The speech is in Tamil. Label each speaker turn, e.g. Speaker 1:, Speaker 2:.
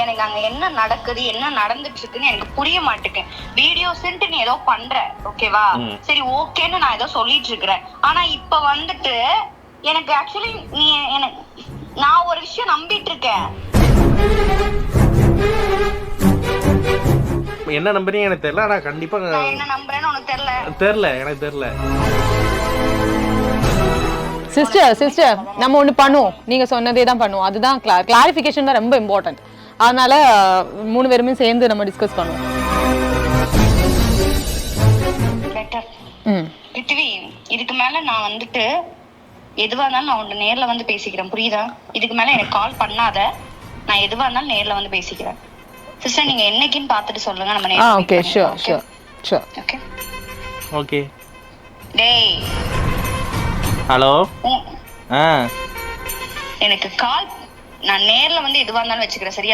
Speaker 1: எனக்கு அங்க என்ன நடக்குது என்ன நடந்துட்டு இருக்குன்னு எனக்கு புரிய மாட்டேங்குது. வீடியோஸ்ன்ட்டு நீ ஏதோ பண்ற, ஓகேவா? சரி ஓகேன்னு நான் ஏதோ சொல்லிட்டு இருக்கிறேன். ஆனா இப்ப வந்துட்டு எனக்கு ஆக்சுவலி நீ நான் ஒரு விஷயம் நம்பிட்டு இருக்கேன்.
Speaker 2: என்ன நம்புறீங்க எனக்கு தெரியல. ஆனா கண்டிப்பா
Speaker 1: நான் என்ன நம்புறேன்னு உனக்கு
Speaker 2: தெரியல, எனக்கு தெரியல.
Speaker 3: சிஸ்டர் நம்ம ஒண்ணு பண்ணுவோம். நீங்க சொன்னதே தான் பண்ணுவோம். அதுதான் கிளாரிஃபிகேஷன் தான் ரொம்ப இம்பார்ட்டன்ட். அதனால 3 பேருமே சேர்ந்து நம்ம டிஸ்கஸ் பண்ணுவோம்.
Speaker 1: பெட்டர். பிருத்திவி, இதுக்கு மேல நான் வந்துட்டு எதுவா இருந்தாலும் நான் உன்னை நேர்ல வந்து பேசிக்கிறேன், புரியுதா? இதுக்கு மேல எனக்கு கால் பண்ணாத. நான் எதுவா இருந்தாலும் நேர்ல வந்து பேசிக்கிறேன். சிஸ்டர் நீங்க என்னைக்குன்னு பார்த்துட்டு சொல்லுங்க, நம்ம நேர்ல.
Speaker 3: Okay sure.
Speaker 1: Okay
Speaker 2: okay.
Speaker 1: டேய்
Speaker 2: ஹலோ.
Speaker 1: எனக்கு கால் நான் நேர்ல வந்து எதுவா இருந்தாலும் வச்சுக்கிறேன், சரியா?